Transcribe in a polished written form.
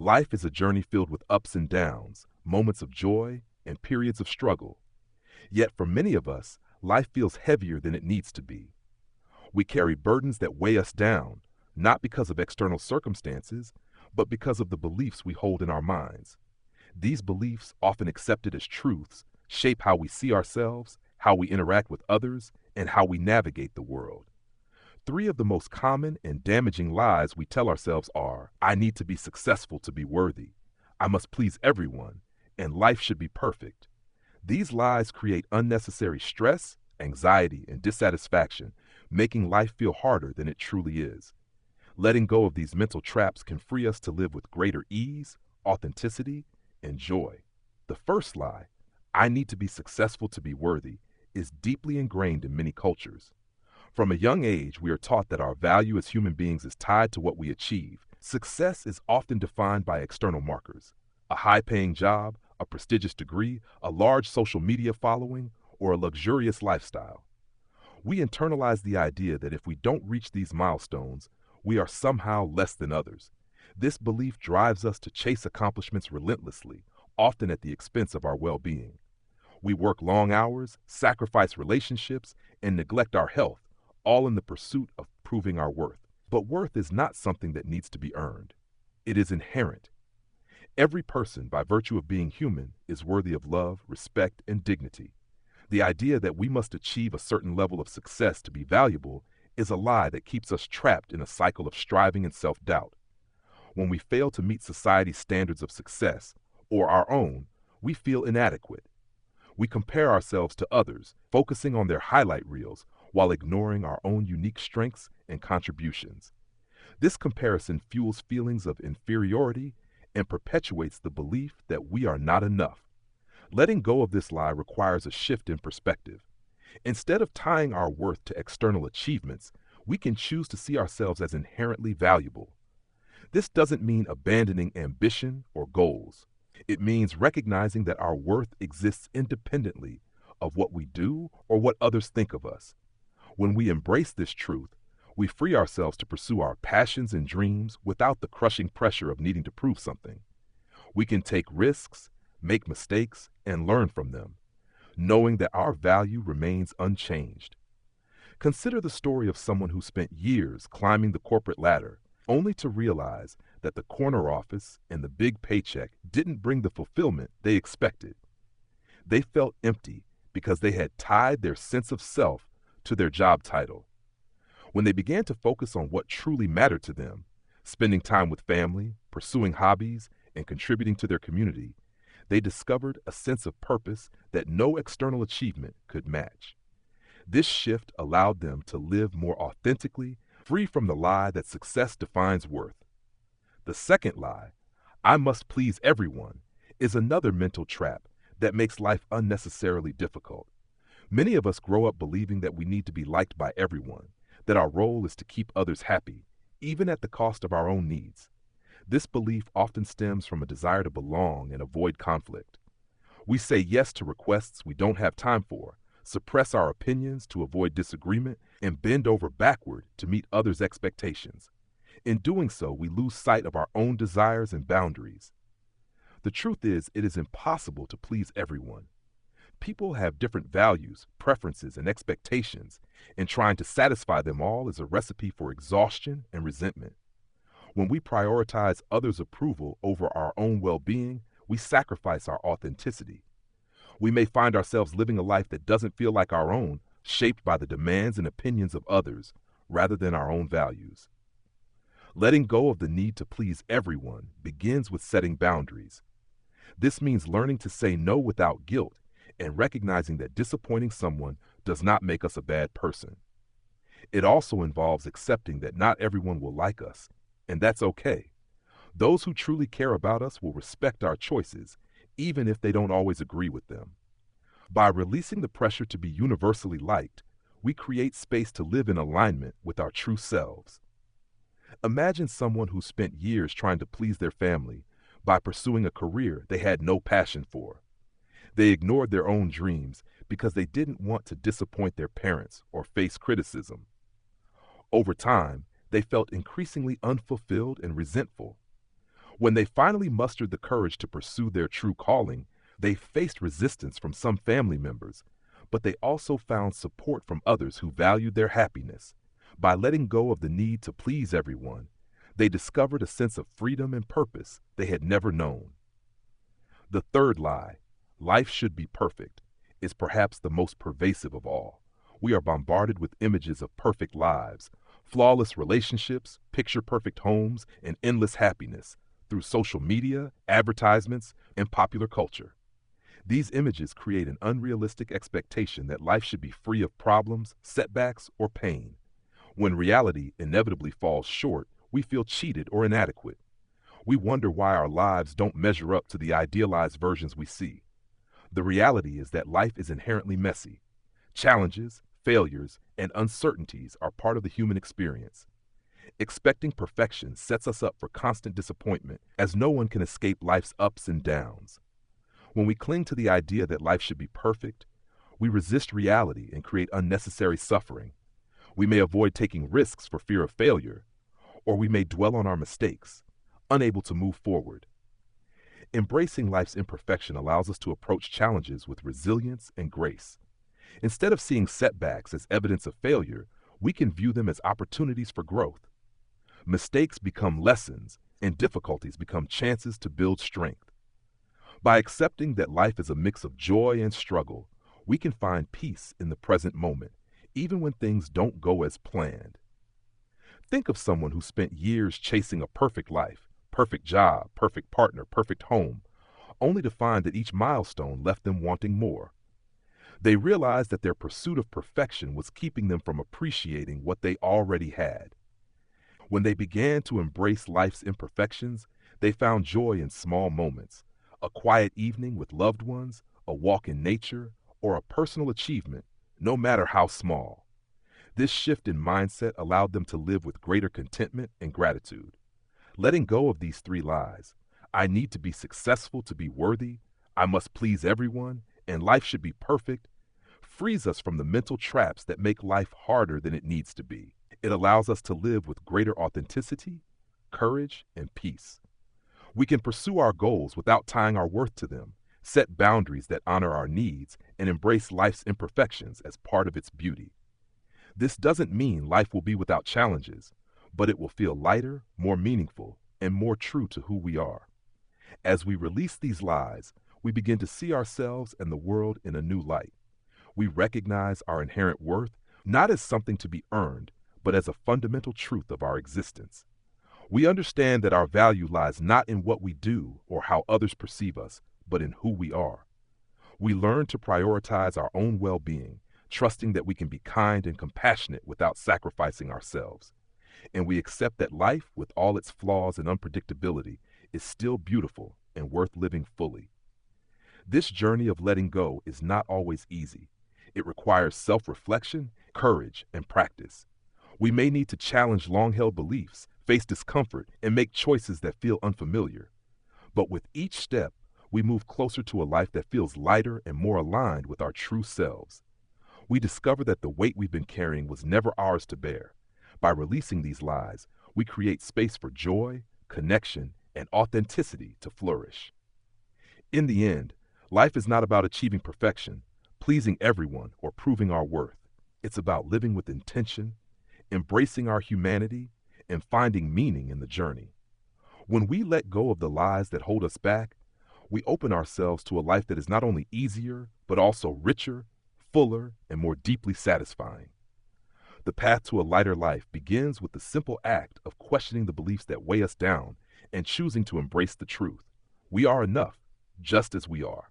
Life is a journey filled with ups and downs, moments of joy, and periods of struggle. Yet for many of us, life feels heavier than it needs to be. We carry burdens that weigh us down, not because of external circumstances, but because of the beliefs we hold in our minds. These beliefs, often accepted as truths, shape how we see ourselves, how we interact with others, and how we navigate the world. Three of the most common and damaging lies we tell ourselves are: I need to be successful to be worthy, I must please everyone, and life should be perfect. These lies create unnecessary stress, anxiety, and dissatisfaction, making life feel harder than it truly is. Letting go of these mental traps can free us to live with greater ease, authenticity, and joy. The first lie, I need to be successful to be worthy, is deeply ingrained in many cultures. From a young age, we are taught that our value as human beings is tied to what we achieve. Success is often defined by external markers: a high-paying job, a prestigious degree, a large social media following, or a luxurious lifestyle. We internalize the idea that if we don't reach these milestones, we are somehow less than others. This belief drives us to chase accomplishments relentlessly, often at the expense of our well-being. We work long hours, sacrifice relationships, and neglect our health, all in the pursuit of proving our worth. But worth is not something that needs to be earned. It is inherent. Every person, by virtue of being human, is worthy of love, respect, and dignity. The idea that we must achieve a certain level of success to be valuable is a lie that keeps us trapped in a cycle of striving and self-doubt. When we fail to meet society's standards of success, or our own, we feel inadequate. We compare ourselves to others, focusing on their highlight reels while ignoring our own unique strengths and contributions. This comparison fuels feelings of inferiority and perpetuates the belief that we are not enough. Letting go of this lie requires a shift in perspective. Instead of tying our worth to external achievements, we can choose to see ourselves as inherently valuable. This doesn't mean abandoning ambition or goals. It means recognizing that our worth exists independently of what we do or what others think of us. When we embrace this truth, we free ourselves to pursue our passions and dreams without the crushing pressure of needing to prove something. We can take risks, make mistakes, and learn from them, knowing that our value remains unchanged. Consider the story of someone who spent years climbing the corporate ladder, only to realize that the corner office and the big paycheck didn't bring the fulfillment they expected. They felt empty because they had tied their sense of self to their job title. When they began to focus on what truly mattered to them, spending time with family, pursuing hobbies, and contributing to their community, they discovered a sense of purpose that no external achievement could match. This shift allowed them to live more authentically, free from the lie that success defines worth. The second lie, I must please everyone, is another mental trap that makes life unnecessarily difficult. Many of us grow up believing that we need to be liked by everyone, that our role is to keep others happy, even at the cost of our own needs. This belief often stems from a desire to belong and avoid conflict. We say yes to requests we don't have time for, suppress our opinions to avoid disagreement, and bend over backward to meet others' expectations. In doing so, we lose sight of our own desires and boundaries. The truth is, it is impossible to please everyone. People have different values, preferences, and expectations, and trying to satisfy them all is a recipe for exhaustion and resentment. When we prioritize others' approval over our own well-being, we sacrifice our authenticity. We may find ourselves living a life that doesn't feel like our own, shaped by the demands and opinions of others, rather than our own values. Letting go of the need to please everyone begins with setting boundaries. This means learning to say no without guilt and recognizing that disappointing someone does not make us a bad person. It also involves accepting that not everyone will like us, and that's okay. Those who truly care about us will respect our choices, even if they don't always agree with them. By releasing the pressure to be universally liked, we create space to live in alignment with our true selves. Imagine someone who spent years trying to please their family by pursuing a career they had no passion for. They ignored their own dreams because they didn't want to disappoint their parents or face criticism. Over time, they felt increasingly unfulfilled and resentful. When they finally mustered the courage to pursue their true calling, they faced resistance from some family members, but they also found support from others who valued their happiness. By letting go of the need to please everyone, they discovered a sense of freedom and purpose they had never known. The third lie, life should be perfect, is perhaps the most pervasive of all. We are bombarded with images of perfect lives, flawless relationships, picture-perfect homes, and endless happiness through social media, advertisements, and popular culture. These images create an unrealistic expectation that life should be free of problems, setbacks, or pain. When reality inevitably falls short, we feel cheated or inadequate. We wonder why our lives don't measure up to the idealized versions we see. The reality is that life is inherently messy. Challenges, failures, and uncertainties are part of the human experience. Expecting perfection sets us up for constant disappointment, as no one can escape life's ups and downs. When we cling to the idea that life should be perfect, we resist reality and create unnecessary suffering. We may avoid taking risks for fear of failure, or we may dwell on our mistakes, unable to move forward. Embracing life's imperfection allows us to approach challenges with resilience and grace. Instead of seeing setbacks as evidence of failure, we can view them as opportunities for growth. Mistakes become lessons, and difficulties become chances to build strength. By accepting that life is a mix of joy and struggle, we can find peace in the present moment, even when things don't go as planned. Think of someone who spent years chasing a perfect life, perfect job, perfect partner, perfect home, only to find that each milestone left them wanting more. They realized that their pursuit of perfection was keeping them from appreciating what they already had. When they began to embrace life's imperfections, they found joy in small moments, a quiet evening with loved ones, a walk in nature, or a personal achievement, no matter how small. This shift in mindset allowed them to live with greater contentment and gratitude. Letting go of these three lies, I need to be successful to be worthy, I must please everyone, and life should be perfect, frees us from the mental traps that make life harder than it needs to be. It allows us to live with greater authenticity, courage, and peace. We can pursue our goals without tying our worth to them, set boundaries that honor our needs, and embrace life's imperfections as part of its beauty. This doesn't mean life will be without challenges, but it will feel lighter, more meaningful, and more true to who we are. As we release these lies, we begin to see ourselves and the world in a new light. We recognize our inherent worth not as something to be earned, but as a fundamental truth of our existence. We understand that our value lies not in what we do or how others perceive us, but in who we are. We learn to prioritize our own well-being, trusting that we can be kind and compassionate without sacrificing ourselves. And we accept that life, with all its flaws and unpredictability, is still beautiful and worth living fully. This journey of letting go is not always easy. It requires self-reflection, courage, and practice. We may need to challenge long-held beliefs, face discomfort, and make choices that feel unfamiliar. But with each step, we move closer to a life that feels lighter and more aligned with our true selves. We discover that the weight we've been carrying was never ours to bear. By releasing these lies, we create space for joy, connection, and authenticity to flourish. In the end, life is not about achieving perfection, pleasing everyone, or proving our worth. It's about living with intention, embracing our humanity, and finding meaning in the journey. When we let go of the lies that hold us back, we open ourselves to a life that is not only easier, but also richer, fuller, and more deeply satisfying. The path to a lighter life begins with the simple act of questioning the beliefs that weigh us down and choosing to embrace the truth. We are enough, just as we are.